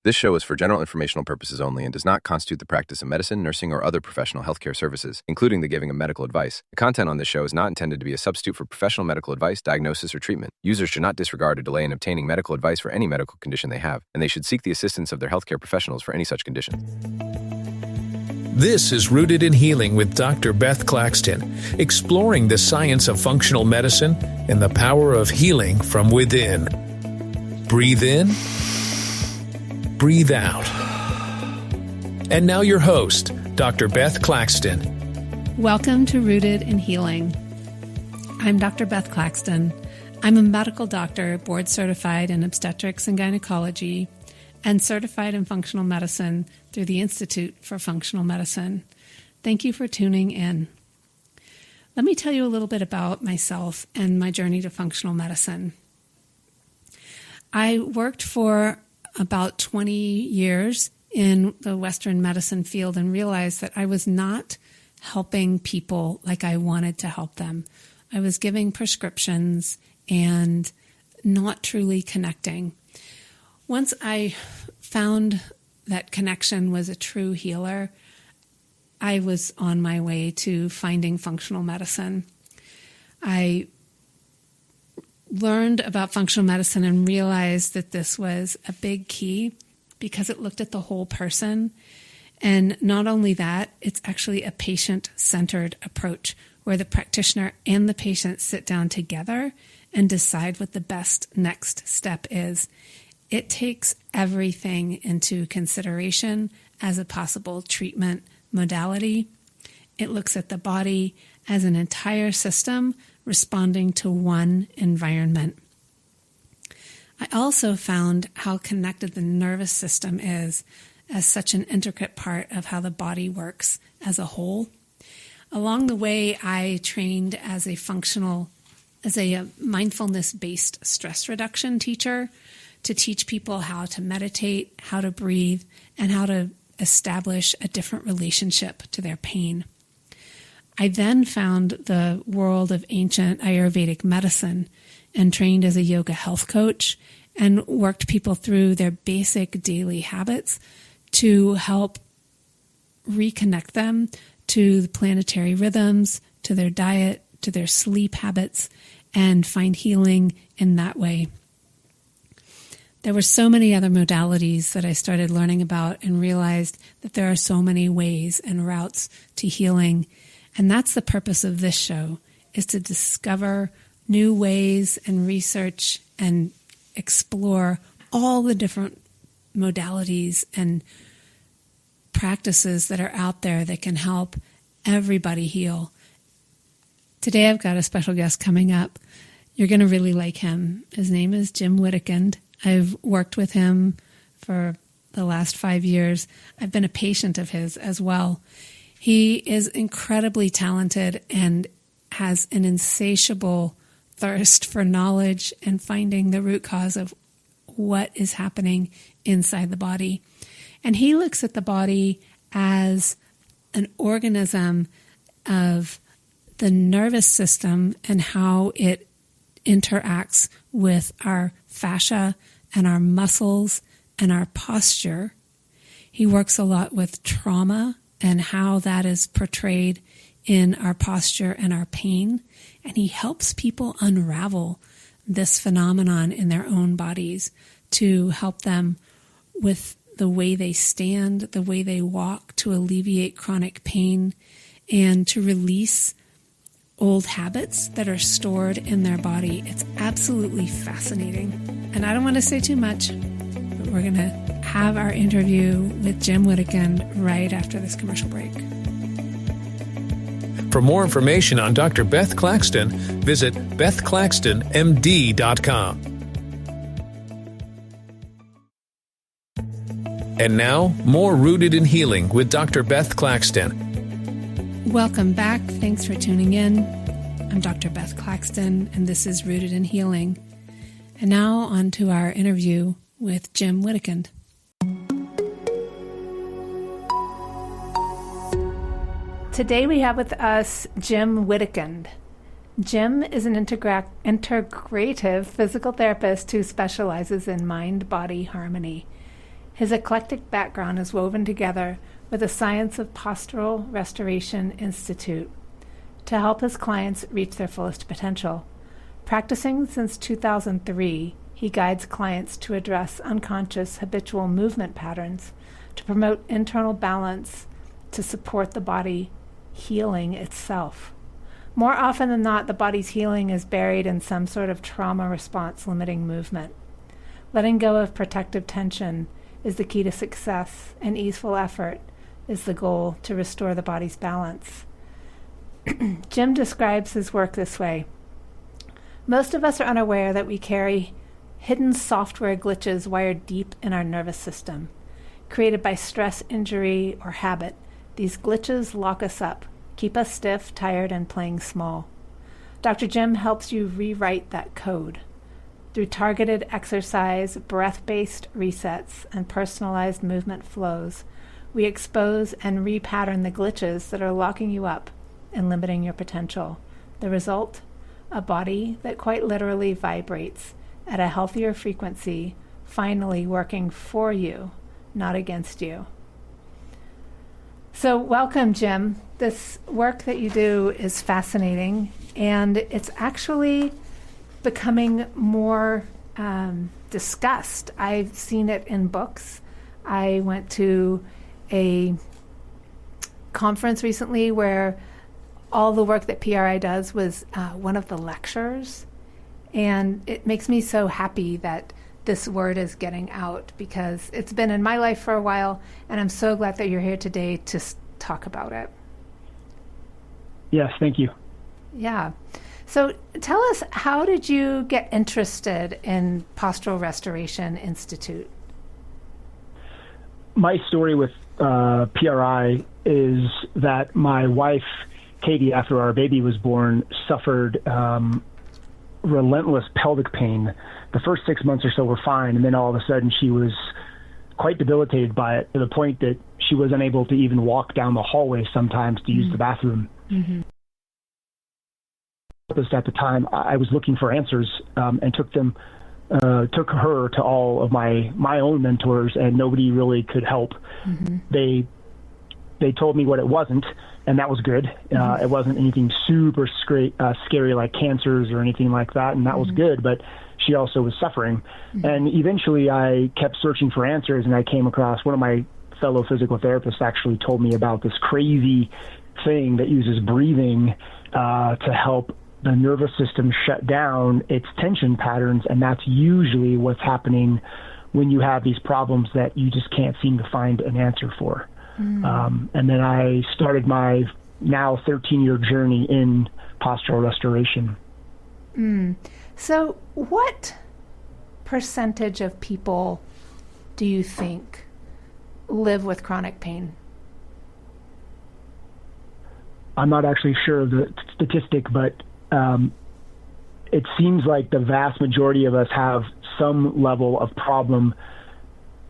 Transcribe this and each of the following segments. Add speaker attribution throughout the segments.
Speaker 1: This show is for general informational purposes only and does not constitute the practice of medicine, nursing, or other professional healthcare services, including the giving of medical advice. The content on this show is not intended to be a substitute for professional medical advice, diagnosis, or treatment. Users should not disregard or delay in obtaining medical advice for any medical condition they have, and they should seek the assistance of their healthcare professionals for any such condition.
Speaker 2: This is Rooted in Healing with Dr. Beth Claxton, exploring the science of functional medicine and the power of healing from within. Breathe in. Breathe out. And now your host, Dr. Beth Claxton.
Speaker 3: Welcome to Rooted in Healing. I'm Dr. Beth Claxton. I'm a medical doctor, board certified in obstetrics and gynecology, and certified in functional medicine through the Institute for Functional Medicine. Thank you for tuning in. Let me tell you a little bit about myself and my journey to functional medicine. I worked for about 20 years in the Western medicine field and realized that I was not helping people like I wanted to help them. I was giving prescriptions and not truly connecting. Once I found that connection was a true healer, I was on my way to finding functional medicine. I learned about functional medicine and realized that this was a big key because it looked at the whole person. And not only that, it's actually a patient-centered approach where the practitioner and the patient sit down together and decide what the best next step is. It takes everything into consideration as a possible treatment modality. It looks at the body as an entire system responding to one environment. I also found how connected the nervous system is as such an intricate part of how the body works as a whole. Along the way, I trained as a mindfulness-based stress reduction teacher to teach people how to meditate, how to breathe, and how to establish a different relationship to their pain. I then found the world of ancient Ayurvedic medicine and trained as a yoga health coach and worked people through their basic daily habits to help reconnect them to the planetary rhythms, to their diet, to their sleep habits, and find healing in that way. There were so many other modalities that I started learning about and realized that there are so many ways and routes to healing. And that's the purpose of this show, is to discover new ways and research and explore all the different modalities and practices that are out there that can help everybody heal. Today I've got a special guest coming up. You're going to really like him. His name is Jim Wittekind. I've worked with him for the last 5 years. I've been a patient of his as well. He is incredibly talented and has an insatiable thirst for knowledge and finding the root cause of what is happening inside the body. And he looks at the body as an organism of the nervous system and how it interacts with our fascia and our muscles and our posture. He works a lot with trauma and how that is portrayed in our posture and our pain. And he helps people unravel this phenomenon in their own bodies to help them with the way they stand, the way they walk, to alleviate chronic pain and to release old habits that are stored in their body. It's absolutely fascinating. And I don't want to say too much, but we're going to have our interview with Jim Wittekind right after this commercial break.
Speaker 2: For more information on Dr. Beth Claxton, visit bethclaxtonmd.com. And now, more Rooted in Healing with Dr. Beth Claxton.
Speaker 3: Welcome back. Thanks for tuning in. I'm Dr. Beth Claxton, and this is Rooted in Healing. And now on to our interview with Jim Wittekind. Today we have with us Jim Wittekind. Jim is an integrative physical therapist who specializes in mind-body harmony. His eclectic background is woven together with the Science of Postural Restoration Institute to help his clients reach their fullest potential. Practicing since 2003, he guides clients to address unconscious habitual movement patterns, to promote internal balance, to support the body healing itself. More often than not, the body's healing is buried in some sort of trauma response limiting movement. Letting go of protective tension is the key to success, and easeful effort is the goal to restore the body's balance. Jim describes his work this way. Most of us are unaware that we carry hidden software glitches wired deep in our nervous system. Created by stress, injury, or habit, these glitches lock us up, keep us stiff, tired, and playing small. Dr. Jim helps you rewrite that code. Through targeted exercise, breath-based resets, and personalized movement flows, we expose and repattern the glitches that are locking you up and limiting your potential. The result? A body that quite literally vibrates at a healthier frequency, finally working for you, not against you. So welcome, Jim. This work that you do is fascinating, and it's actually becoming more discussed. I've seen it in books. I went to a conference recently where all the work that PRI does was one of the lectures, and it makes me so happy that this word is getting out, because it's been in my life for a while, and I'm so glad that you're here today to talk about it.
Speaker 4: Yes, thank you.
Speaker 3: Yeah. So tell us, how did you get interested in Postural Restoration Institute?
Speaker 4: My story with PRI is that my wife, Katie, after our baby was born, suffered relentless pelvic pain. The first 6 months or so were fine, and then all of a sudden she was quite debilitated by it, to the point that she was unable to even walk down the hallway sometimes to use the bathroom. Mm-hmm. At the time, I was looking for answers, and took her to all of my own mentors, and nobody really could help. Mm-hmm. They told me what it wasn't, and that was good. It wasn't anything super scary like cancers or anything like that, and that was good, but she also was suffering. And eventually I kept searching for answers, and I came across one of my fellow physical therapists actually told me about this crazy thing that uses breathing to help the nervous system shut down its tension patterns, and that's usually what's happening when you have these problems that you just can't seem to find an answer for. And then I started my now 13-year journey in postural restoration.
Speaker 3: So what percentage of people do you think live with chronic pain?
Speaker 4: I'm not actually sure of the statistic, but it seems like the vast majority of us have some level of problem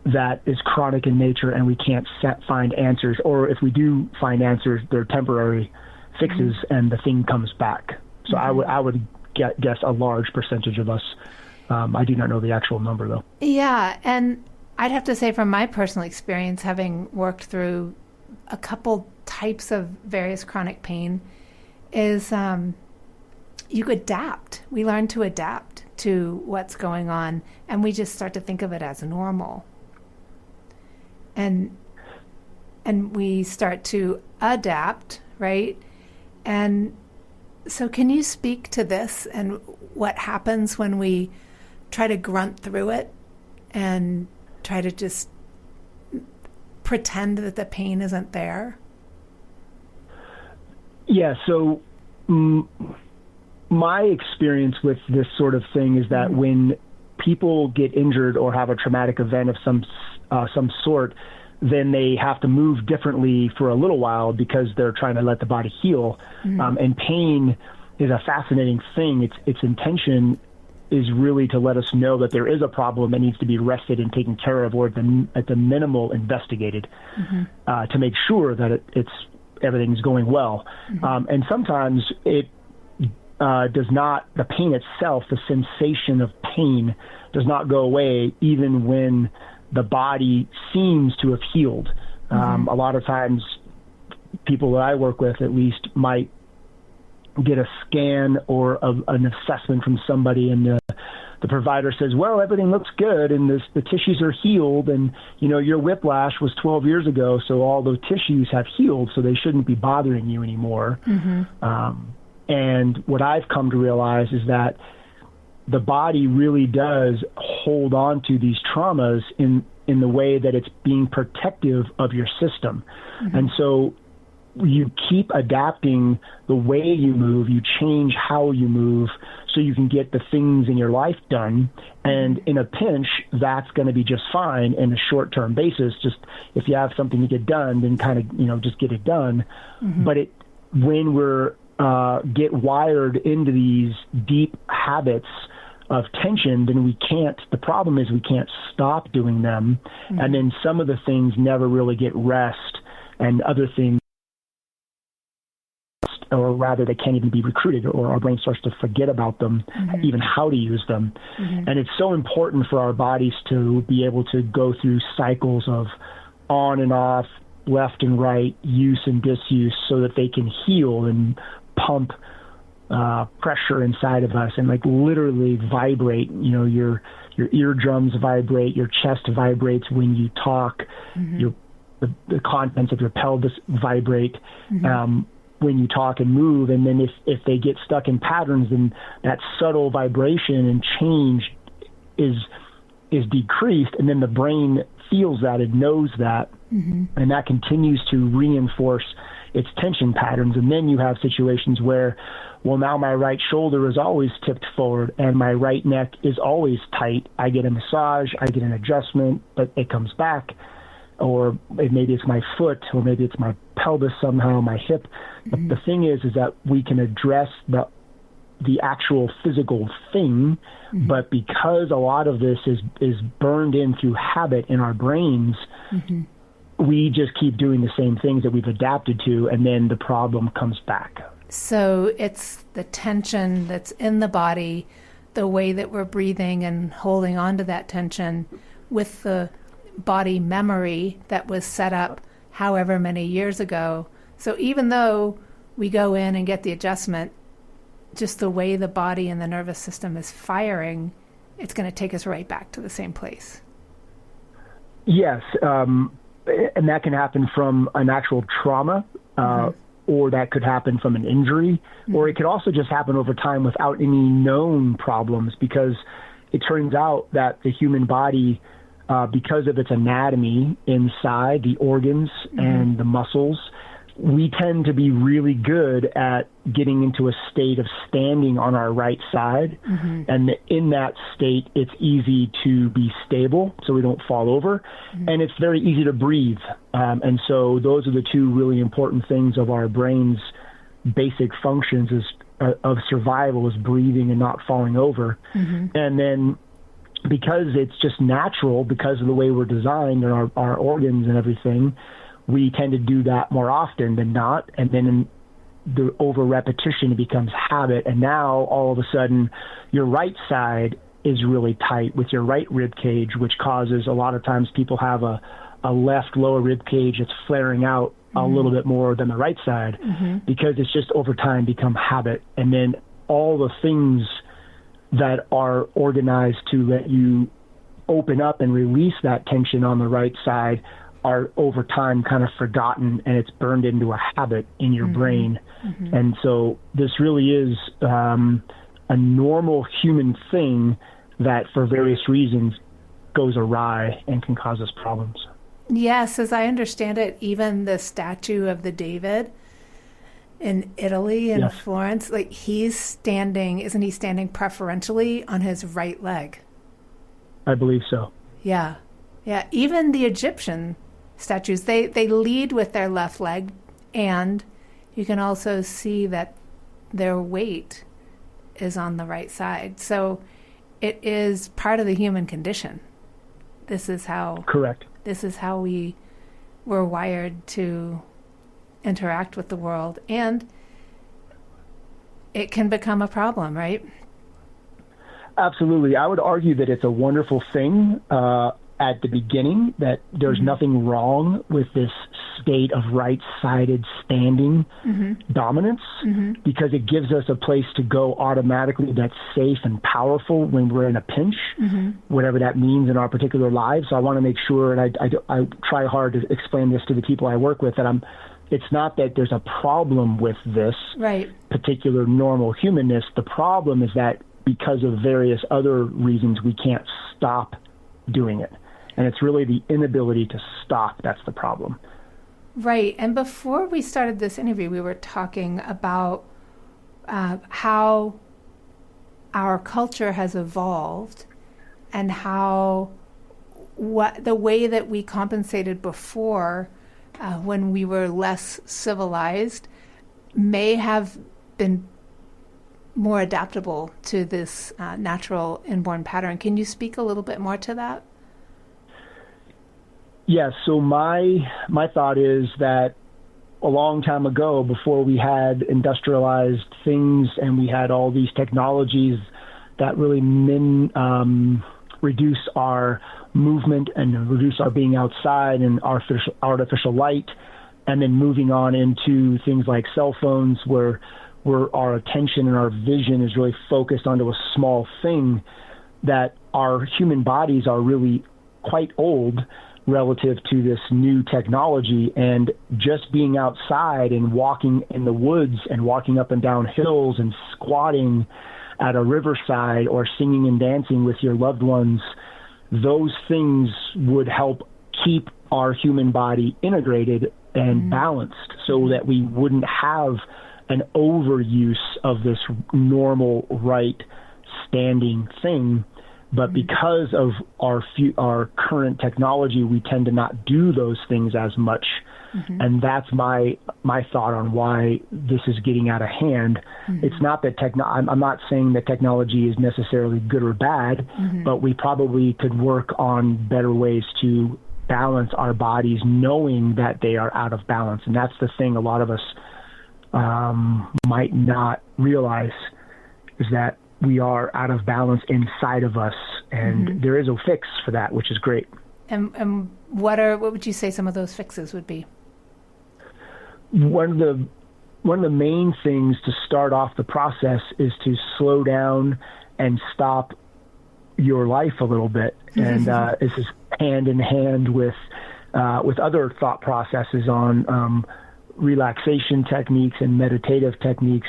Speaker 4: that is chronic in nature, and we can't find answers. Or if we do find answers, they're temporary fixes, and the thing comes back. So I would guess a large percentage of us. I do not know the actual number, though. Yeah,
Speaker 3: and I'd have to say from my personal experience, having worked through a couple types of various chronic pain, is you adapt. We learn to adapt to what's going on, and we just start to think of it as normal. And we start to adapt, right? And so can you speak to this and what happens when we try to grunt through it and try to just pretend that the pain isn't there?
Speaker 4: Yeah, so my experience with this sort of thing is that when people get injured or have a traumatic event of some sort, then they have to move differently for a little while because they're trying to let the body heal. And pain is a fascinating thing. Its intention is really to let us know that there is a problem that needs to be rested and taken care of, or at the minimal investigated, to make sure that everything's going well. And sometimes it does not, the pain itself, the sensation of pain does not go away even when the body seems to have healed. A lot of times people that I work with at least might get a scan or an assessment from somebody, and the provider says, well, everything looks good and the tissues are healed, and your whiplash was 12 years ago, so all the tissues have healed, so they shouldn't be bothering you anymore. And what I've come to realize is that the body really does hold on to these traumas in the way that it's being protective of your system. And so you keep adapting the way you move, you change how you move so you can get the things in your life done. And in a pinch, that's going to be just fine in a short-term basis. Just if you have something to get done, then kind of, just get it done. But when we're get wired into these deep habits of tension, then the problem is we can't stop doing them. And then some of the things never really get rest, and other things, or rather they can't even be recruited, or our brain starts to forget about them, even how to use them. And it's so important for our bodies to be able to go through cycles of on and off, left and right, use and disuse, so that they can heal and pump pressure inside of us and literally vibrate. Your eardrums vibrate, your chest vibrates when you talk, the contents of your pelvis vibrate when you talk and move. And then if they get stuck in patterns, then that subtle vibration and change is decreased, and then the brain feels that, it knows that, and that continues to reinforce its tension patterns. And then you have situations where, well, now my right shoulder is always tipped forward and my right neck is always tight. I get a massage, I get an adjustment, but it comes back. Or maybe it's my foot, or maybe it's my pelvis somehow, my hip. But the thing is that we can address the actual physical thing, but because a lot of this is burned in through habit in our brains, we just keep doing the same things that we've adapted to, and then the problem comes back.
Speaker 3: So it's the tension that's in the body, the way that we're breathing and holding on to that tension with the body memory that was set up however many years ago. So even though we go in and get the adjustment, just the way the body and the nervous system is firing, it's going to take us right back to the same place.
Speaker 4: Yes, and that can happen from an actual trauma, or that could happen from an injury, or it could also just happen over time without any known problems, because it turns out that the human body, because of its anatomy inside, the organs and the muscles, we tend to be really good at getting into a state of standing on our right side. And in that state, it's easy to be stable so we don't fall over. And it's very easy to breathe. And so those are the two really important things of our brain's basic functions of survival, is breathing and not falling over. And then because it's just natural, because of the way we're designed and our organs and everything, we tend to do that more often than not. And then in the over repetition, it becomes habit. And now all of a sudden your right side is really tight with your right rib cage, which causes a lot of times people have a left lower rib cage that's flaring out a little bit more than the right side, because it's just over time become habit. And then all the things that are organized to let you open up and release that tension on the right side are over time kind of forgotten, and it's burned into a habit in your brain. And so this really is a normal human thing that for various reasons goes awry and can cause us problems.
Speaker 3: Yes, as I understand it, even the statue of the David in Italy, in Florence, he's standing, isn't he standing preferentially on his right leg?
Speaker 4: I believe so.
Speaker 3: Yeah. Even the Egyptian statues, they lead with their left leg, and you can also see that their weight is on the right side. So it is part of the human condition. This is how we were wired to interact with the world, and it can become a problem, right?
Speaker 4: Absolutely. I would argue that it's a wonderful thing at the beginning that there's nothing wrong with this state of right-sided standing dominance, because it gives us a place to go automatically that's safe and powerful when we're in a pinch, whatever that means in our particular lives. So I want to make sure, and I try hard to explain this to the people I work with, that it's not that there's a problem with this particular normal humanness. The problem is that because of various other reasons, we can't stop doing it. And it's really the inability to stop that's the problem.
Speaker 3: Right. And before we started this interview, we were talking about how our culture has evolved and how the way that we compensated before when we were less civilized may have been more adaptable to this natural inborn pattern. Can you speak a little bit more to that?
Speaker 4: Yeah, so my thought is that a long time ago, before we had industrialized things and we had all these technologies that really reduce our movement and reduce our being outside and artificial light, and then moving on into things like cell phones where our attention and our vision is really focused onto a small thing, that our human bodies are really quite old relative to this new technology. And just being outside and walking in the woods and walking up and down hills and squatting at a riverside or singing and dancing with your loved ones, those things would help keep our human body integrated and balanced, so that we wouldn't have an overuse of this normal right standing thing. But because of our current technology, we tend to not do those things as much. And that's my thought on why this is getting out of hand. It's not that I'm not saying that technology is necessarily good or bad, but we probably could work on better ways to balance our bodies, knowing that they are out of balance. And that's the thing a lot of us might not realize, is that we are out of balance inside of us, and there is a fix for that, which is great.
Speaker 3: And what would you say some of those fixes would be?
Speaker 4: One of the main things to start off the process is to slow down and stop your life a little bit. And this is hand in hand with other thought processes on relaxation techniques and meditative techniques,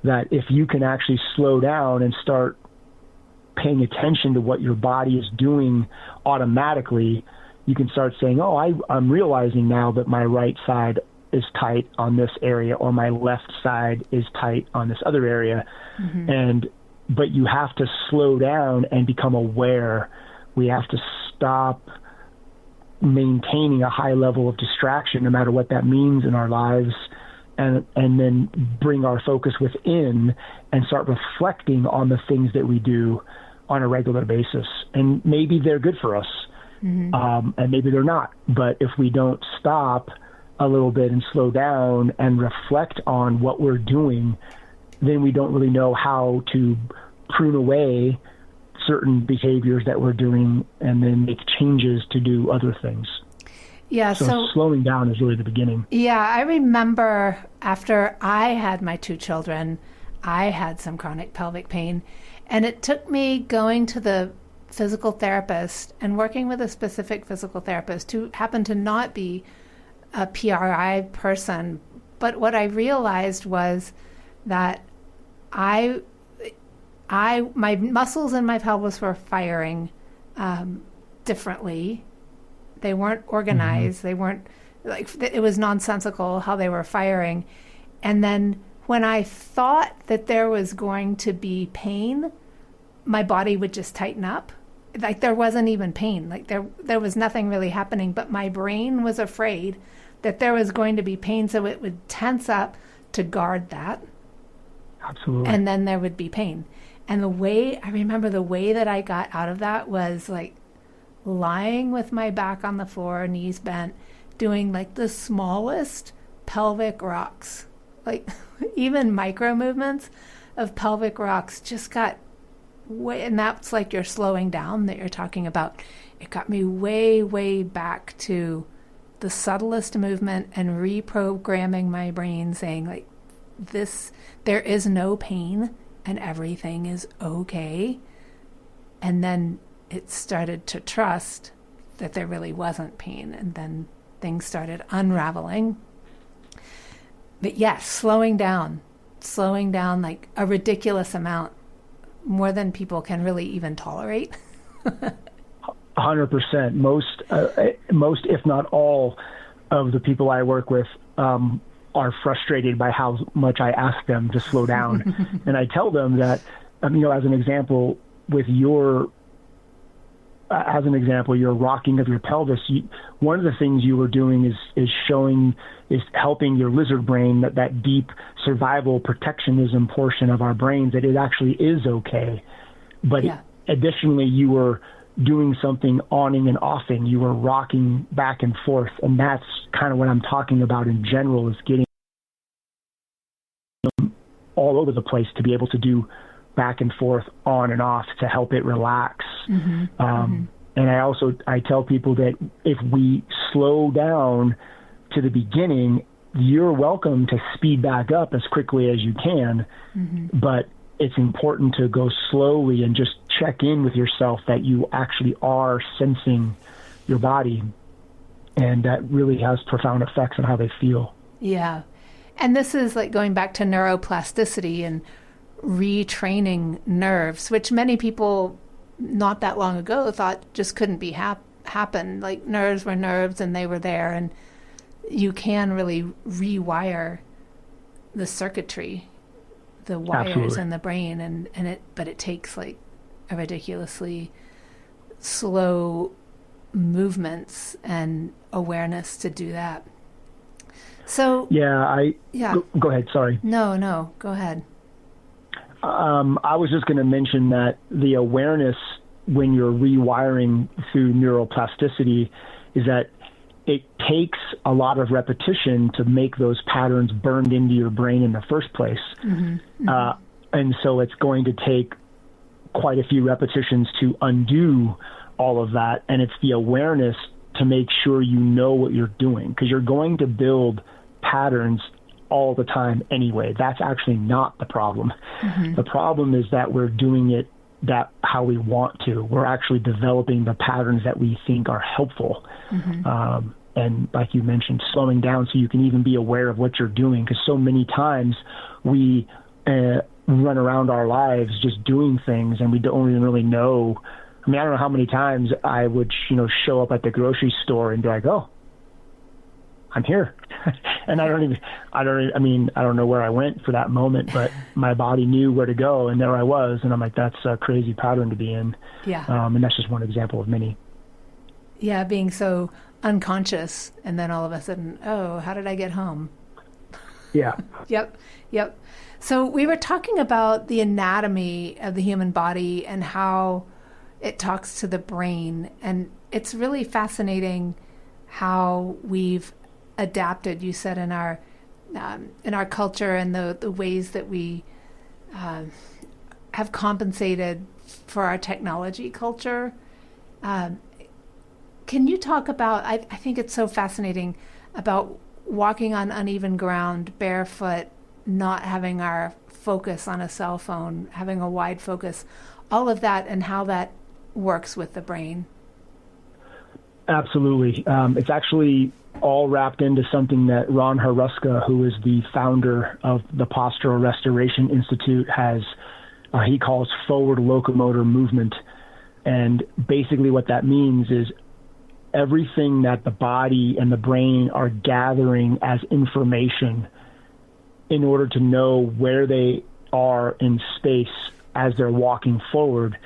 Speaker 4: that if you can actually slow down and start paying attention to what your body is doing automatically, you can start saying, oh, I'm realizing now that my right side is tight on this area, or my left side is tight on this other area. But you have to slow down and become aware. We have to stop maintaining a high level of distraction, no matter what that means in our lives, and then bring our focus within and start reflecting on the things that we do on a regular basis. And maybe they're good for us, and maybe they're not. But if we don't stop a little bit and slow down and reflect on what we're doing, then we don't really know how to prune away certain behaviors that we're doing and then make changes to do other things.
Speaker 3: Yeah,
Speaker 4: so slowing down is really the beginning.
Speaker 3: Yeah, I remember after I had my two children, I had some chronic pelvic pain, and it took me going to the physical therapist and working with a specific physical therapist who happened to not be a PRI person. But what I realized was that my muscles in my pelvis were firing differently. They weren't organized. They weren't, like, it was nonsensical how they were firing. And then when I thought that there was going to be pain, my body would just tighten up. Like, there wasn't even pain. Like, there was nothing really happening, but my brain was afraid that there was going to be pain, so it would tense up to guard that.
Speaker 4: Absolutely.
Speaker 3: And then there would be pain. And I remember the way that I got out of that was like lying with my back on the floor, knees bent, doing like the smallest pelvic rocks. Like even micro movements of pelvic rocks just got way, and that's like your slowing down that you're talking about. it got me way, way back to the subtlest movement and reprogramming my brain, saying like, there is no pain and everything is okay. And then it started to trust that there really wasn't pain, and then things started unraveling. But yes, slowing down like a ridiculous amount, more than people can really even tolerate.
Speaker 4: 100%. Most, if not all, of the people I work with are frustrated by how much I ask them to slow down. And I tell them that, as an example, with your rocking of your pelvis, one of the things you were doing is helping your lizard brain, that deep survival protectionism portion of our brains, that it actually is okay. But additionally, you were doing something on-ing and offing. You were rocking back and forth. And that's kind of what I'm talking about in general, is getting all over the place to be able to do back and forth, on and off, to help it relax. And I tell people that if we slow down to the beginning, you're welcome to speed back up as quickly as you can, but it's important to go slowly and just check in with yourself that you actually are sensing your body, and that really has profound effects on how they feel.
Speaker 3: Yeah. And this is like going back to neuroplasticity and retraining nerves, which many people not that long ago thought just couldn't be happen. Like, nerves were nerves and they were there, and you can really rewire the circuitry, the wires
Speaker 4: Absolutely.
Speaker 3: in the brain, but it takes like a ridiculously slow movements and awareness to do that. So go ahead. Sorry. No, go ahead.
Speaker 4: I was just going to mention that the awareness when you're rewiring through neuroplasticity is that it takes a lot of repetition to make those patterns burned into your brain in the first place. And so it's going to take quite a few repetitions to undo all of that. And it's the awareness to make sure you know what you're doing, because you're going to build patterns all the time anyway. That's actually not the problem. The problem is that we're doing it how we want to. We're actually developing the patterns that we think are helpful. And like you mentioned, slowing down so you can even be aware of what you're doing, because so many times we run around our lives just doing things and we don't even really know. I don't know how many times I would, show up at the grocery store and be like, oh, I'm here. And I don't know where I went for that moment, but my body knew where to go, and there I was. And I'm like, that's a crazy pattern to be in.
Speaker 3: Yeah.
Speaker 4: And that's just one example of many.
Speaker 3: Yeah, being so unconscious, and then all of a sudden, oh, how did I get home?
Speaker 4: Yeah.
Speaker 3: Yep. So we were talking about the anatomy of the human body and how it talks to the brain, and it's really fascinating how we've adapted, you said, in our culture, and the ways that we have compensated for our technology culture. Can you talk about, I think it's so fascinating, about walking on uneven ground, barefoot, not having our focus on a cell phone, having a wide focus, all of that, and how that works with the brain?
Speaker 4: Absolutely. It's actually all wrapped into something that Ron Haruska, who is the founder of the Postural Restoration Institute, has, he calls forward locomotor movement. And basically what that means is everything that the body and the brain are gathering as information in order to know where they are in space as they're walking forward,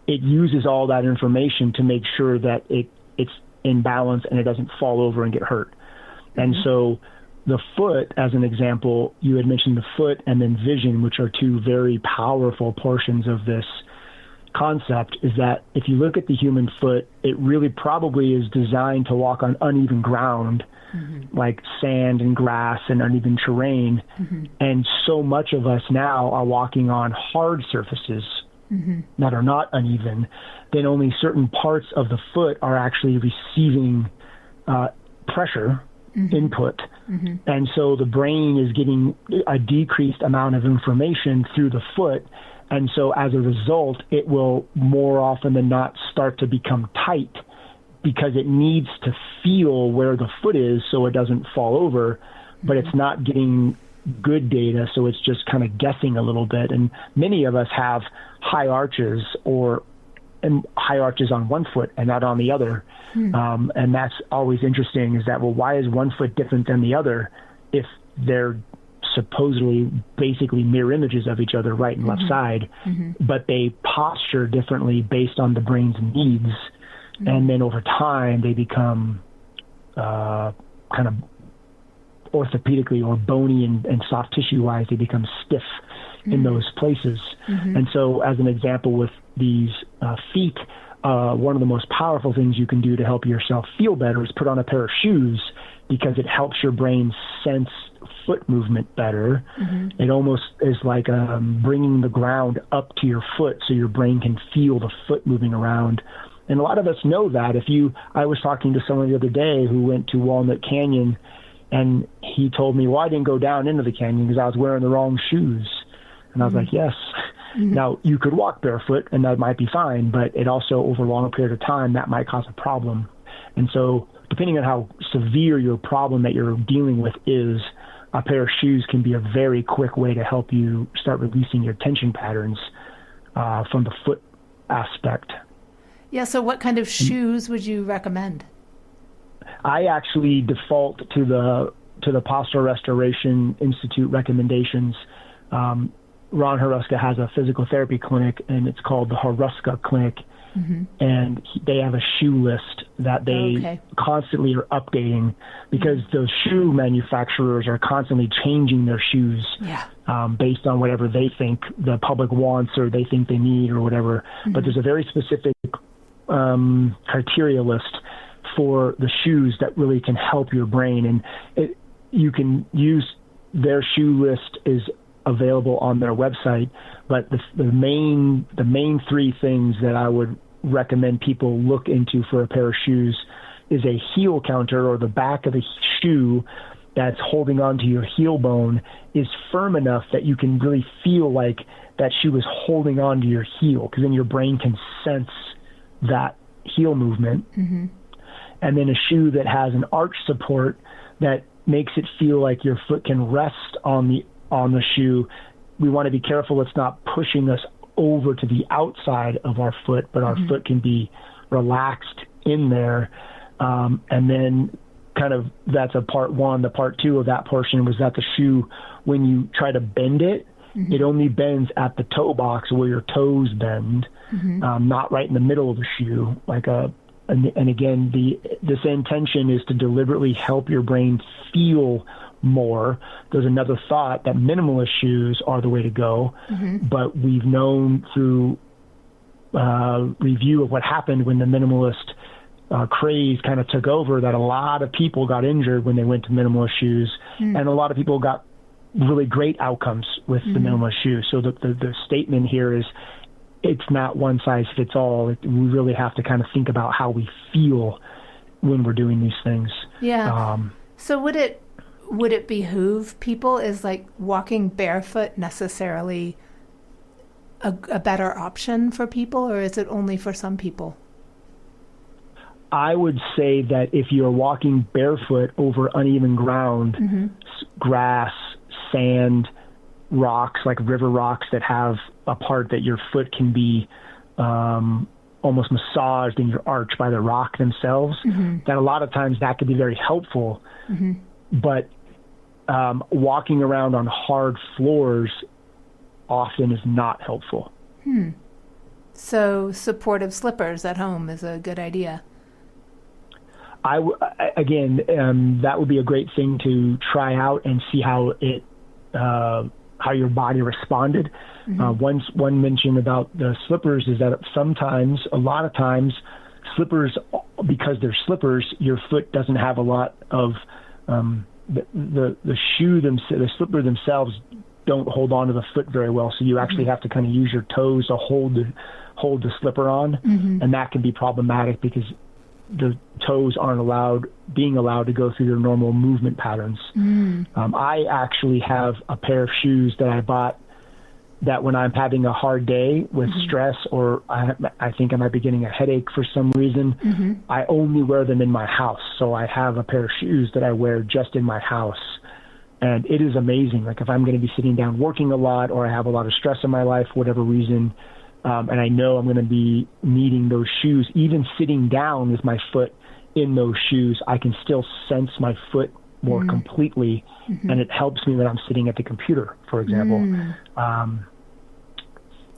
Speaker 4: it uses all that information to make sure that it's in balance and it doesn't fall over and get hurt. And so the foot, as an example, you had mentioned the foot and then vision, which are two very powerful portions of this concept, is that if you look at the human foot, it really probably is designed to walk on uneven ground, like sand and grass and uneven terrain. And so much of us now are walking on hard surfaces, that are not uneven, then only certain parts of the foot are actually receiving pressure input. And so the brain is getting a decreased amount of information through the foot. And so as a result, it will more often than not start to become tight because it needs to feel where the foot is so it doesn't fall over, but it's not getting good data, so it's just kind of guessing a little bit. And many of us have high arches and high arches on one foot and not on the other. And that's always interesting, is that, well, why is one foot different than the other if they're supposedly basically mirror images of each other, right and left side, but they posture differently based on the brain's needs. And then over time, they become kind of orthopedically or bony and soft tissue-wise, they become stiff in those places. And so as an example with these feet, one of the most powerful things you can do to help yourself feel better is put on a pair of shoes, because it helps your brain sense foot movement better. It almost is like bringing the ground up to your foot so your brain can feel the foot moving around. And a lot of us know that. I was talking to someone the other day who went to Walnut Canyon, and he told me, well, I didn't go down into the canyon because I was wearing the wrong shoes. And I was like, yes. Now, you could walk barefoot, and that might be fine, but it also, over a long period of time, that might cause a problem. And so, depending on how severe your problem that you're dealing with is, a pair of shoes can be a very quick way to help you start releasing your tension patterns from the foot aspect.
Speaker 5: Yeah, so what kind of shoes would you recommend?
Speaker 4: I actually default to the Postural Restoration Institute recommendations. Ron Haruska has a physical therapy clinic, and it's called the Haruska Clinic. And they have a shoe list that they constantly are updating, because those shoe manufacturers are constantly changing their shoes based on whatever they think the public wants or they think they need or whatever. But there's a very specific criteria list for the shoes that really can help your brain. And you can use their shoe list is available on their website, but the main three things that I would recommend people look into for a pair of shoes is a heel counter, or the back of the shoe that's holding onto your heel bone is firm enough that you can really feel like that shoe is holding onto your heel, because then your brain can sense that heel movement. And then a shoe that has an arch support that makes it feel like your foot can rest on the shoe. We want to be careful it's not pushing us over to the outside of our foot, but our foot can be relaxed in there. And then kind of that's a part one. The part two of that portion was that the shoe, when you try to bend it, it only bends at the toe box where your toes bend, not right in the middle of the shoe. And again, this intention is to deliberately help your brain feel more. There's another thought that minimalist shoes are the way to go, but we've known through review of what happened when the minimalist craze kind of took over, that a lot of people got injured when they went to minimalist shoes, and a lot of people got really great outcomes with the minimalist shoes. So the statement here is, it's not one size fits all. We really have to kind of think about how we feel when we're doing these things.
Speaker 5: So would it behoove people, is like walking barefoot necessarily a better option for people, or is it only for some people?
Speaker 4: I would say that if you're walking barefoot over uneven ground, grass, sand, rocks, like river rocks that have a part that your foot can be almost massaged in your arch by the rock themselves, that a lot of times that could be very helpful. But walking around on hard floors often is not helpful.
Speaker 5: So supportive slippers at home is a good idea.
Speaker 4: Again, that would be a great thing to try out and see how it how your body responded. One mention about the slippers is that a lot of times, slippers, because they're slippers, your foot doesn't have a lot of the slipper themselves don't hold on to the foot very well. So you actually have to kind of use your toes to hold the slipper on. And that can be problematic because the toes aren't being allowed to go through their normal movement patterns. I actually have a pair of shoes that I bought that when I'm having a hard day with stress, or I think I might be getting a headache for some reason, I only wear them in my house. So I have a pair of shoes that I wear just in my house. And it is amazing. Like if I'm going to be sitting down working a lot, or I have a lot of stress in my life, whatever reason, and I know I'm going to be needing those shoes, even sitting down with my foot in those shoes, I can still sense my foot more completely. And it helps me when I'm sitting at the computer, for example.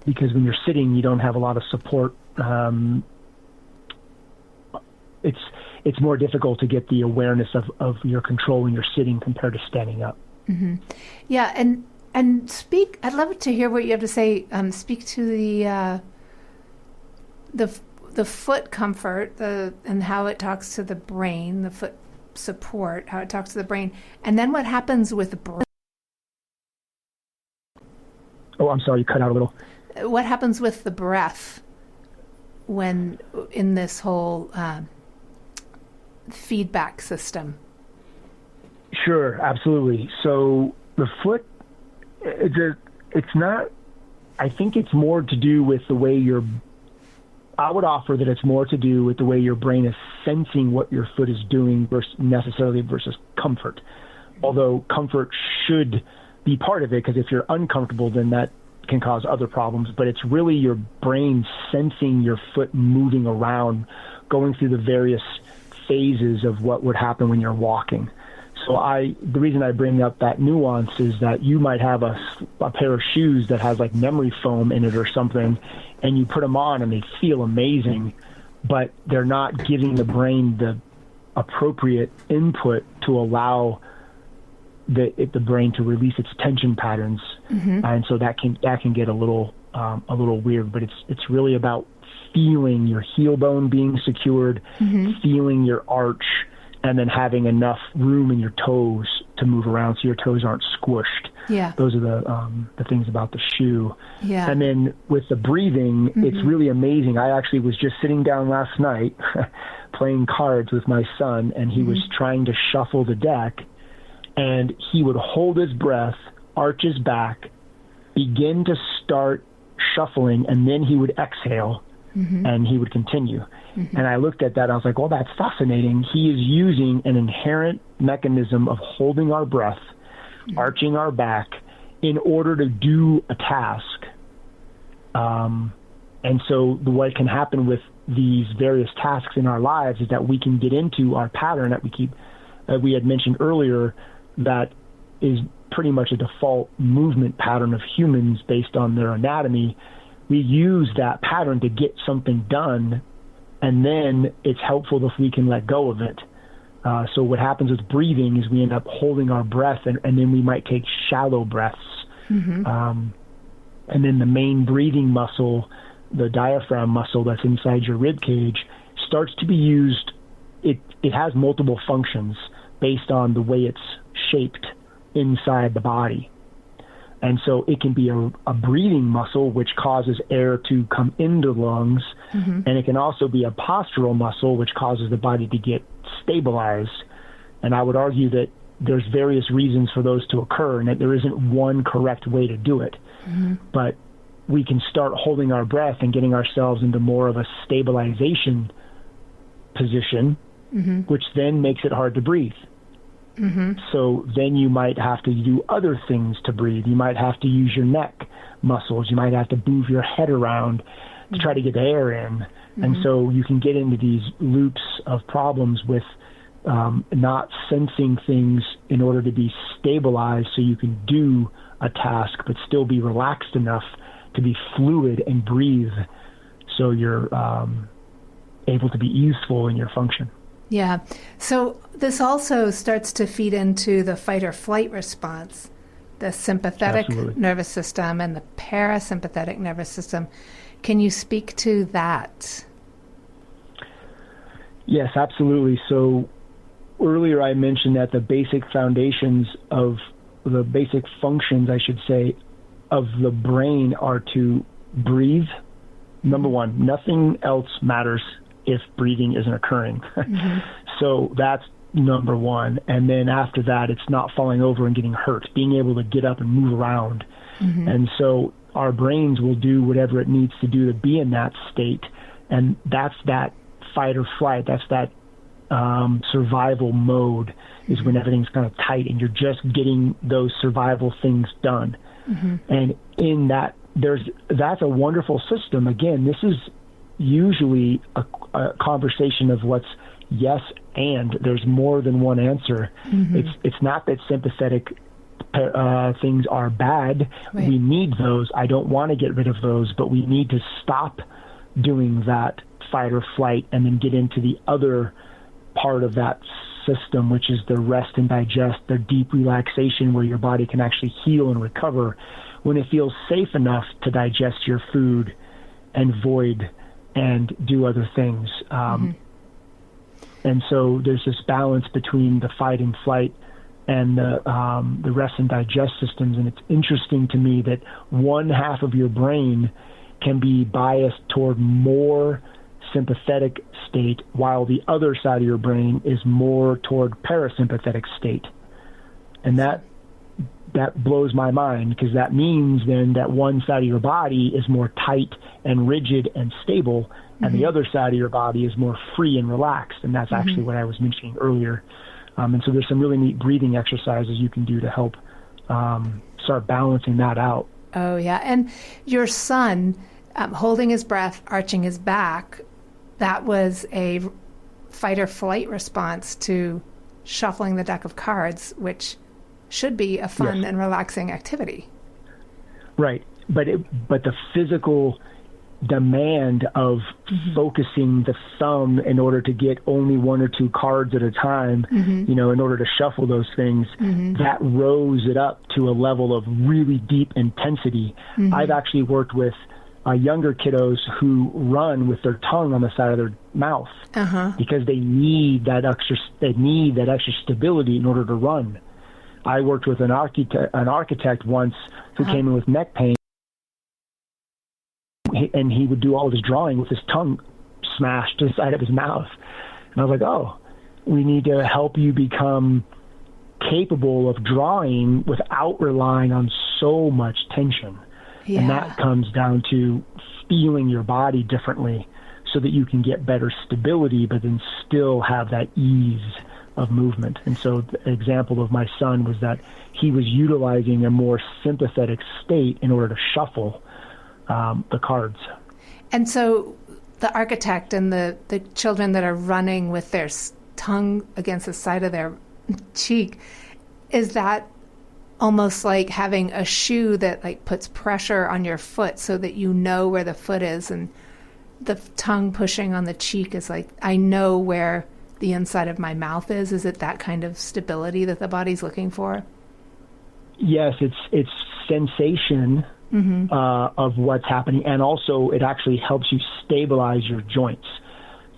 Speaker 4: Because when you're sitting, you don't have a lot of support. It's more difficult to get the awareness of your control when you're sitting compared to standing up.
Speaker 5: Yeah, and speak. I'd love to hear what you have to say. Speak to the foot comfort, and how it talks to the brain, the foot support, how it talks to the brain, and then what happens with the breath.
Speaker 4: Oh, I'm sorry, you cut out a little.
Speaker 5: What happens with the breath when in this whole feedback system?
Speaker 4: Sure, absolutely. So the foot, it's not, I think it's more to do with the way I would offer that it's more to do with the way your brain is sensing what your foot is doing versus comfort. Although comfort should be part of it, because if you're uncomfortable, then that can cause other problems. But it's really your brain sensing your foot moving around, going through the various phases of what would happen when you're walking. So the reason I bring up that nuance is that you might have a pair of shoes that has like memory foam in it or something, and you put them on and they feel amazing, but they're not giving the brain the appropriate input to allow the brain to release its tension patterns. And so that can get a little weird, but it's really about feeling your heel bone being secured, feeling your arch, and then having enough room in your toes to move around so your toes aren't squished.
Speaker 5: Yeah.
Speaker 4: Those are the things about the shoe.
Speaker 5: Yeah.
Speaker 4: And then with the breathing, it's really amazing. I actually was just sitting down last night playing cards with my son, and he was trying to shuffle the deck, and he would hold his breath, arch his back, begin to start shuffling, and then he would exhale, and he would continue. And I looked at that, and I was like, well, that's fascinating. He is using an inherent mechanism of holding our breath, arching our back, in order to do a task. And so what can happen with these various tasks in our lives is that we can get into our pattern that we had mentioned earlier, that is pretty much a default movement pattern of humans based on their anatomy. We use that pattern to get something done, and then it's helpful if we can let go of it. So what happens with breathing is we end up holding our breath, and then we might take shallow breaths. And then the main breathing muscle, the diaphragm muscle that's inside your rib cage, starts to be used. It has multiple functions based on the way it's shaped inside the body. And so it can be a breathing muscle, which causes air to come into the lungs. And it can also be a postural muscle, which causes the body to get stabilized. And I would argue that there's various reasons for those to occur, and that there isn't one correct way to do it. But we can start holding our breath and getting ourselves into more of a stabilization position, which then makes it hard to breathe. So then you might have to do other things to breathe. You might have to use your neck muscles. You might have to move your head around to try to get the air in. And so you can get into these loops of problems with not sensing things in order to be stabilized so you can do a task but still be relaxed enough to be fluid and breathe so you're able to be useful in your function.
Speaker 5: Yeah. So this also starts to feed into the fight or flight response, the sympathetic nervous system and the parasympathetic nervous system. Can you speak to that? Yes, absolutely. So earlier I mentioned that the basic foundations of
Speaker 4: the basic functions, I should say, of the brain are to breathe. Number one, nothing else matters if breathing isn't occurring. So that's number one. And then after that, it's not falling over and getting hurt, being able to get up and move around. And so our brains will do whatever it needs to do to be in that state. And that's that fight or flight. That's that survival mode, is when everything's kind of tight and you're just getting those survival things done. And in that, that's a wonderful system. Again, this is usually a conversation of what's yes and. There's more than one answer. It's not that sympathetic things are bad.
Speaker 5: Right.
Speaker 4: We need those. I don't want to get rid of those, but we need to stop doing that fight or flight and then get into the other part of that system, which is the rest and digest, the deep relaxation where your body can actually heal and recover when it feels safe enough to digest your food and void and do other things. And so there's this balance between the fight and flight and the rest and digest systems. And it's interesting to me that one half of your brain can be biased toward more sympathetic state, while the other side of your brain is more toward parasympathetic state. And that blows my mind, because that means then that one side of your body is more tight and rigid and stable, and the other side of your body is more free and relaxed. And that's actually what I was mentioning earlier. And so there's some really neat breathing exercises you can do to help start balancing that out.
Speaker 5: Oh, yeah. And your son, holding his breath, arching his back, that was a fight or flight response to shuffling the deck of cards, which should be a fun and relaxing activity. Right.
Speaker 4: But the physical demand of focusing the thumb in order to get only one or two cards at a time, in order to shuffle those things, that rose it up to a level of really deep intensity. I've actually worked with younger kiddos who run with their tongue on the side of their mouth because they need that extra stability in order to run. I worked with an architect once who came in with neck pain, and he would do all of his drawing with his tongue smashed to the side of his mouth. And I was like, oh, we need to help you become capable of drawing without relying on so much tension. And that comes down to feeling your body differently so that you can get better stability, but then still have that ease of movement. And so the example of my son was that he was utilizing a more sympathetic state in order to shuffle the cards.
Speaker 5: And so the architect and the children that are running with their tongue against the side of their cheek, is that almost like having a shoe that like puts pressure on your foot so that you know where the foot is, and the tongue pushing on the cheek is like, I know where the inside of my mouth is? Is it that kind of stability that the body's looking for?
Speaker 4: Yes, it's sensation of what's happening, and also it actually helps you stabilize your joints.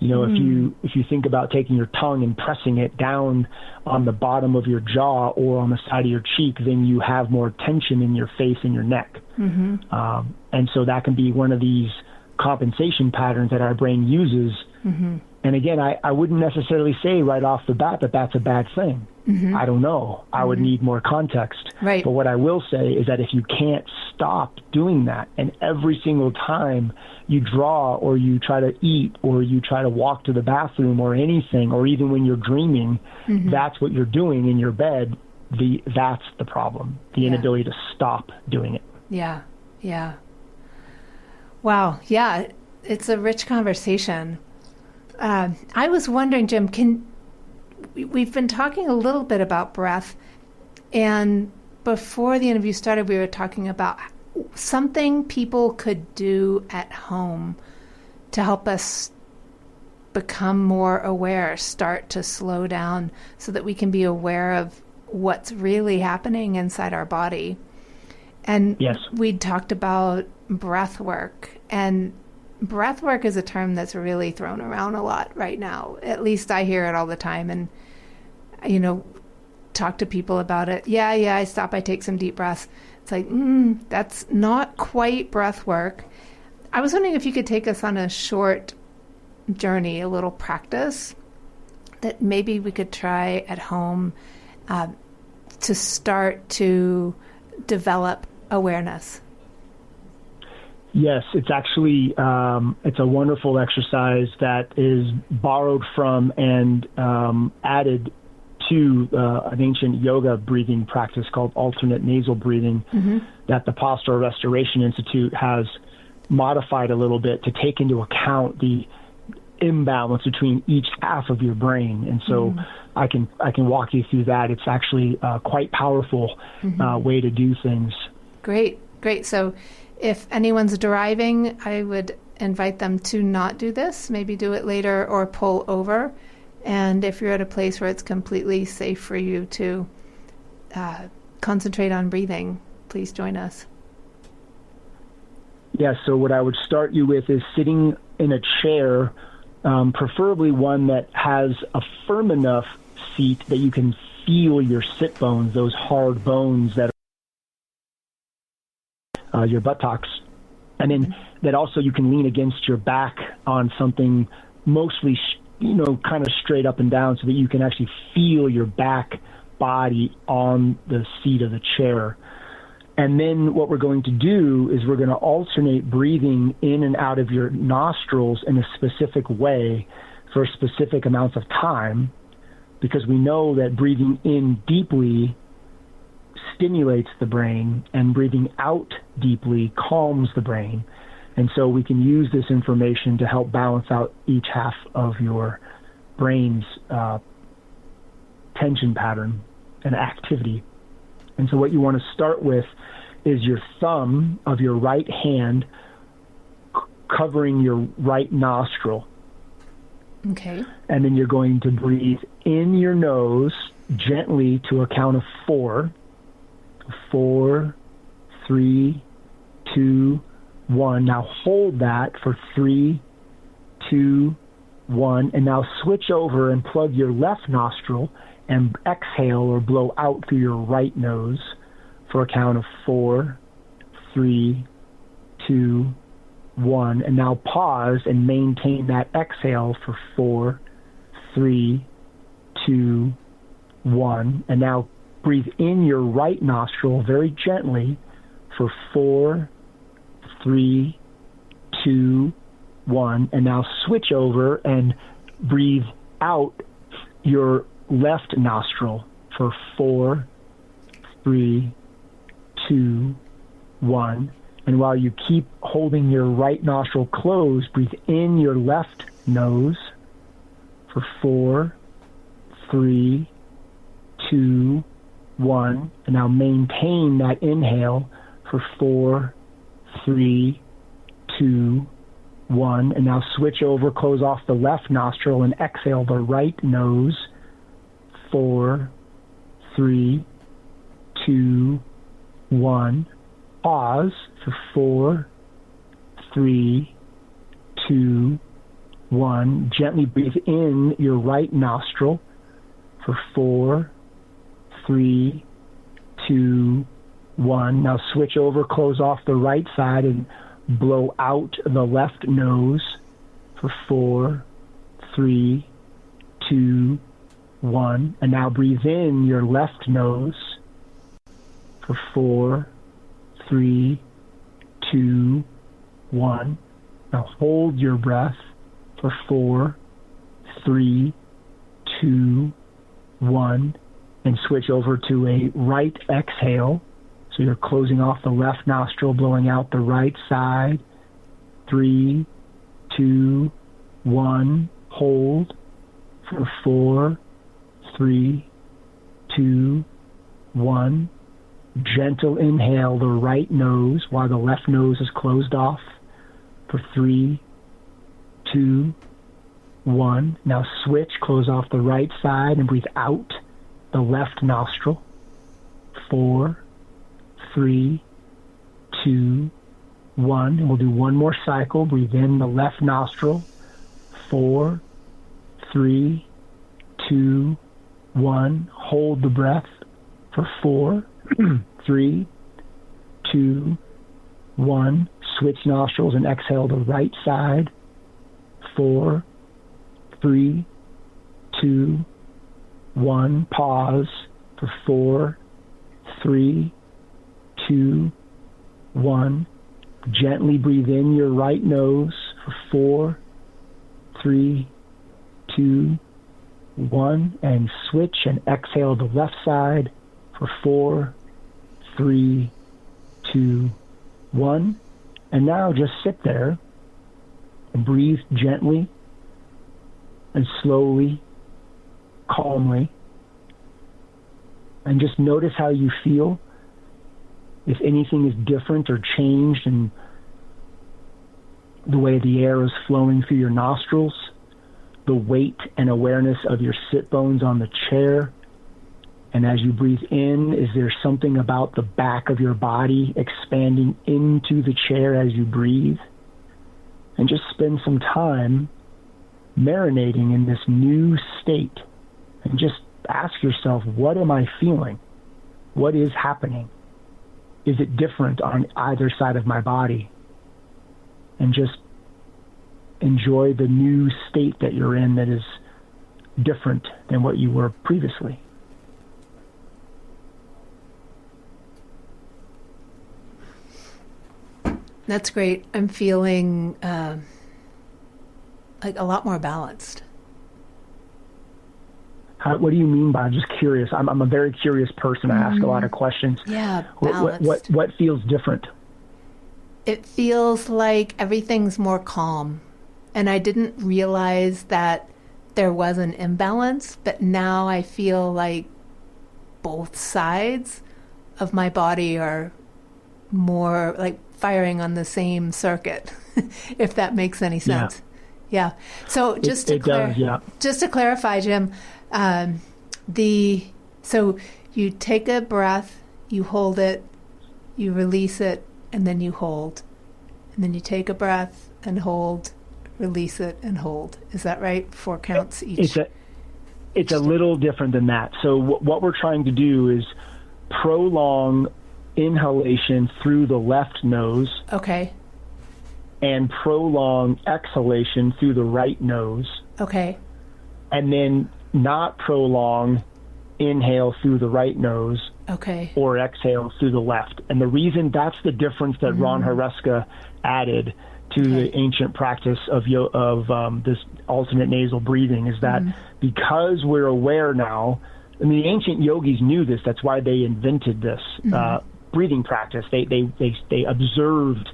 Speaker 4: If you think about taking your tongue and pressing it down on the bottom of your jaw or on the side of your cheek, then you have more tension in your face and your neck. And so that can be one of these compensation patterns that our brain uses. And again, I wouldn't necessarily say right off the bat that that's a bad thing. I don't know. I would need more context.
Speaker 5: Right.
Speaker 4: But what I will say is that if you can't stop doing that, and every single time you draw or you try to eat or you try to walk to the bathroom or anything, or even when you're dreaming, that's what you're doing in your bed, that's the problem, the inability to stop doing it.
Speaker 5: Yeah. Wow. Yeah. It's a rich conversation. I was wondering, Jim, we've been talking a little bit about breath, and before the interview started, we were talking about something people could do at home to help us become more aware, start to slow down so that we can be aware of what's really happening inside our body. And we talked about breath work, and breath work is a term that's really thrown around a lot right now. At least I hear it all the time. And, talk to people about it. Yeah, I stop, I take some deep breaths. It's like, that's not quite breath work. I was wondering if you could take us on a short journey, a little practice that maybe we could try at home to start to develop awareness.
Speaker 4: Yes, it's actually it's a wonderful exercise that is borrowed from and added to an ancient yoga breathing practice called alternate nasal breathing that the Postural Restoration Institute has modified a little bit to take into account the imbalance between each half of your brain. And so I can walk you through that. It's actually quite powerful way to do things.
Speaker 5: Great. So if anyone's driving, I would invite them to not do this, maybe do it later or pull over. And if you're at a place where it's completely safe for you to concentrate on breathing, please join us.
Speaker 4: Yeah, so what I would start you with is sitting in a chair, preferably one that has a firm enough seat that you can feel your sit bones, those hard bones that are your buttocks. And then that also you can lean against your back on something mostly kind of straight up and down so that you can actually feel your back body on the seat of the chair. And then what we're going to do is we're going to alternate breathing in and out of your nostrils in a specific way for specific amounts of time, because we know that breathing in deeply stimulates the brain and breathing out deeply calms the brain. And so we can use this information to help balance out each half of your brain's tension pattern and activity. And so what you want to start with is your thumb of your right hand covering your right nostril.
Speaker 5: Okay.
Speaker 4: And then you're going to breathe in your nose gently to a count of 4. 4, 3, 2, 1. Now hold that for 3, 2, 1. And now switch over and plug your left nostril and exhale or blow out through your right nose for a count of 4, 3, 2, 1. And now pause and maintain that exhale for 4, 3, 2, 1. And now breathe in your right nostril very gently for 4, 3, 2, 1. And now switch over and breathe out your left nostril for 4, 3, 2, 1. And while you keep holding your right nostril closed, breathe in your left nose for 4, 3, 2, 1. And now maintain that inhale for 4, 3, 2, 1. And now switch over, close off the left nostril and exhale the right nose. 4, 3, 2, 1. Pause for 4, 3, 2, 1. Gently breathe in your right nostril for 4, 3, 2, 1. Now switch over, close off the right side and blow out the left nose for 4, 3, 2, 1. And now breathe in your left nose for 4, 3, 2, 1. Now hold your breath for 4, 3, 2, 1. And switch over to a right exhale. So you're closing off the left nostril, blowing out the right side. 3, 2, 1. Hold for 4, 3, 2, 1. Gentle inhale the right nose while the left nose is closed off for 3, 2, 1. Now switch, close off the right side and breathe out the left nostril. 4, 3, 2, 1. And we'll do one more cycle. Breathe in the left nostril. 4, 3, 2, 1. Hold the breath for 4, 3, 2, 1. Switch nostrils and exhale the right side. 4, 3, 2, 1. Pause for 4, 3, 2, 1. Gently breathe in your right nose for 4, 3, 2, 1. And switch and exhale the left side for 4, 3, 2, 1. And now just sit there and breathe gently and slowly, calmly. And just notice how you feel. If anything is different or changed in the way the air is flowing through your nostrils, the weight and awareness of your sit bones on the chair. And as you breathe in, is there something about the back of your body expanding into the chair as you breathe? And just spend some time marinating in this new state. And just ask yourself, what am I feeling? What is happening? Is it different on either side of my body? And just enjoy the new state that you're in that is different than what you were previously.
Speaker 5: That's great. I'm feeling like a lot more balanced.
Speaker 4: What do you mean by? I'm just curious. I'm a very curious person. I ask a lot of questions.
Speaker 5: Yeah, balanced.
Speaker 4: What feels different?
Speaker 5: It feels like everything's more calm. And I didn't realize that there was an imbalance, but now I feel like both sides of my body are more like firing on the same circuit, if that makes any sense. Yeah. So just to clarify, Jim, so you take a breath, you hold it, you release it, and then you hold. And then you take a breath and hold, release it, and hold. Is that right? 4 counts each.
Speaker 4: It's a little different than that. So what we're trying to do is prolong inhalation through the left nose.
Speaker 5: Okay.
Speaker 4: And prolong exhalation through the right nose.
Speaker 5: Okay.
Speaker 4: And then not prolong inhale through the right nose.
Speaker 5: Okay.
Speaker 4: Or exhale through the left. And the reason that's the difference that Ron Hareska added to the ancient practice of this alternate nasal breathing is that because we're aware now, I mean, the ancient yogis knew this. That's why they invented this breathing practice. They observed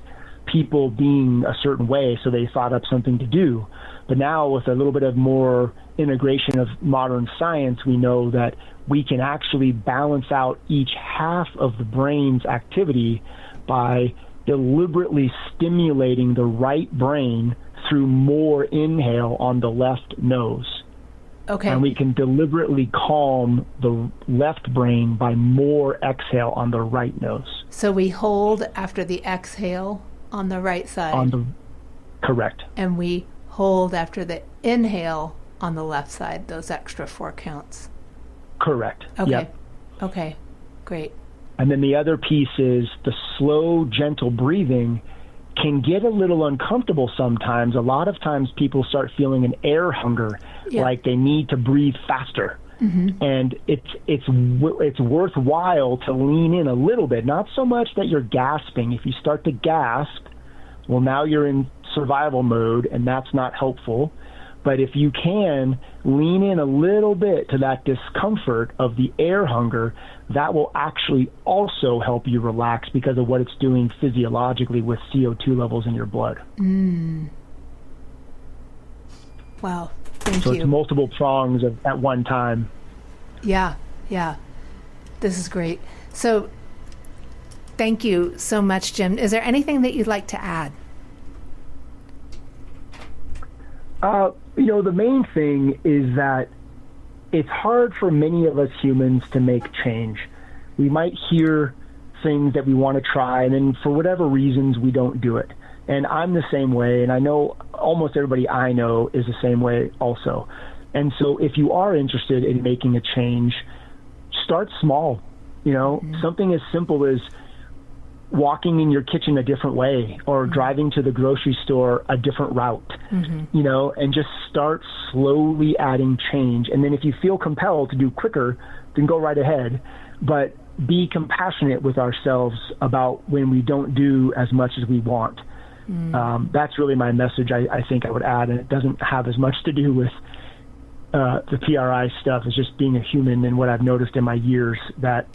Speaker 4: people being a certain way, so they thought up something to do. But now with a little bit of more integration of modern science, we know that we can actually balance out each half of the brain's activity by deliberately stimulating the right brain through more inhale on the left nose.
Speaker 5: Okay.
Speaker 4: And we can deliberately calm the left brain by more exhale on the right nose.
Speaker 5: So we hold after the exhale on the right side.
Speaker 4: Correct.
Speaker 5: And we hold after the inhale on the left side, those extra 4 counts.
Speaker 4: Correct.
Speaker 5: Okay.
Speaker 4: Yep.
Speaker 5: Okay. Great.
Speaker 4: And then the other piece is the slow, gentle breathing can get a little uncomfortable sometimes. A lot of times people start feeling an air hunger, like they need to breathe faster. And it's worthwhile to lean in a little bit, not so much that you're gasping. If you start to gasp, well, now you're in survival mode, and that's not helpful. But if you can lean in a little bit to that discomfort of the air hunger, that will actually also help you relax because of what it's doing physiologically with CO2 levels in your blood.
Speaker 5: Wow. Thank you.
Speaker 4: So it's multiple prongs at one time.
Speaker 5: Yeah. This is great. So thank you so much, Jim. Is there anything that you'd like to add?
Speaker 4: The main thing is that it's hard for many of us humans to make change. We might hear things that we want to try, and then for whatever reasons, we don't do it. And I'm the same way, and I know almost everybody I know is the same way also. And so if you are interested in making a change, start small. Something as simple as walking in your kitchen a different way, or driving to the grocery store a different route, and just start slowly adding change. And then if you feel compelled to do quicker, then go right ahead. But be compassionate with ourselves about when we don't do as much as we want. That's really my message, I think I would add. And it doesn't have as much to do with the PRI stuff. It's just being a human, and what I've noticed in my years, that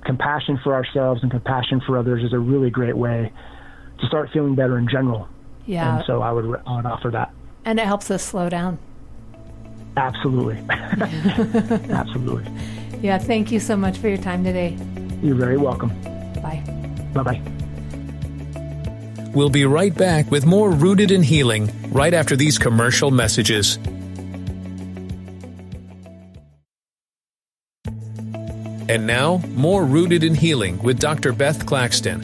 Speaker 4: compassion for ourselves and compassion for others is a really great way to start feeling better in general.
Speaker 5: Yeah.
Speaker 4: And so I would offer that.
Speaker 5: And it helps us slow down.
Speaker 4: Absolutely. Absolutely.
Speaker 5: Yeah. Thank you so much for your time today.
Speaker 4: You're very welcome.
Speaker 5: Bye.
Speaker 4: Bye-bye.
Speaker 2: We'll be right back with more Rooted in Healing right after these commercial messages. And now, more Rooted in Healing with Dr. Beth Claxton.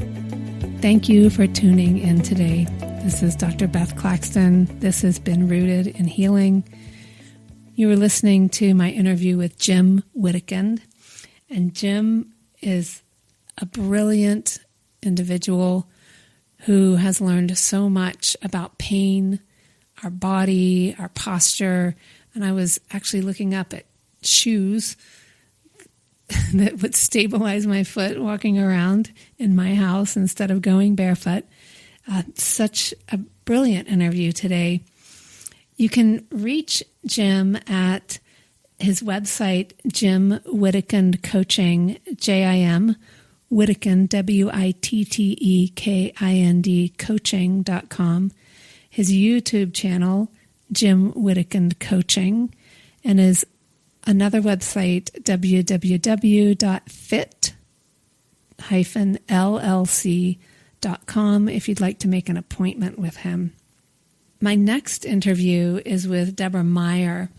Speaker 3: Thank you for tuning in today. This is Dr. Beth Claxton. This has been Rooted in Healing. You were listening to my interview with Jim Wittekind. And Jim is a brilliant individual who has learned so much about pain, our body, our posture. And I was actually looking up at shoes that would stabilize my foot walking around in my house instead of going barefoot. Such a brilliant interview today. You can reach Jim at his website, Jim Wittekind Coaching, JIM, Wittekind, WITTEKIND, coaching.com. His YouTube channel, Jim Wittekind Coaching, and his another website, www.fit-llc.com, if you'd like to make an appointment with him. My next interview is with Deborah Meyer.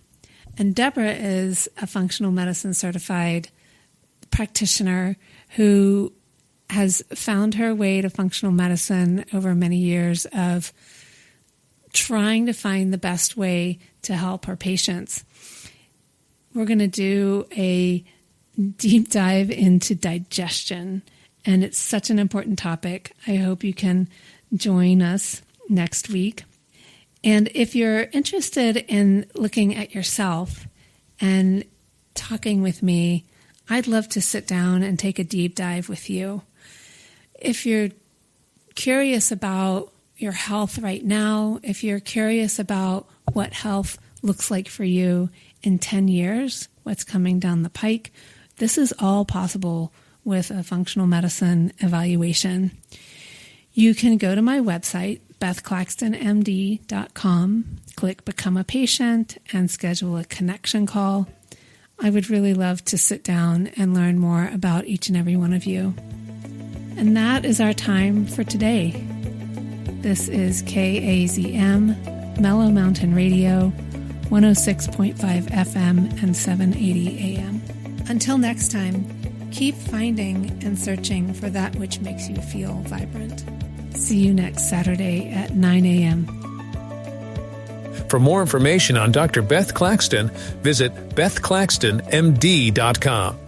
Speaker 3: And Deborah is a functional medicine certified practitioner who has found her way to functional medicine over many years of trying to find the best way to help her patients. We're going to do a deep dive into digestion, and it's such an important topic. I hope you can join us next week. And if you're interested in looking at yourself and talking with me, I'd love to sit down and take a deep dive with you. If you're curious about your health right now, if you're curious about what health looks like for you in 10 years, what's coming down the pike, this is all possible with a functional medicine evaluation. You can go to my website, bethclaxtonmd.com, click Become a Patient, and schedule a connection call. I would really love to sit down and learn more about each and every one of you. And that is our time for today. This is KAZM, Mellow Mountain Radio, 106.5 FM and 780 AM. Until next time, keep finding and searching for that which makes you feel vibrant. See you next Saturday at 9 a.m.
Speaker 2: For more information on Dr. Beth Claxton, visit bethclaxtonmd.com.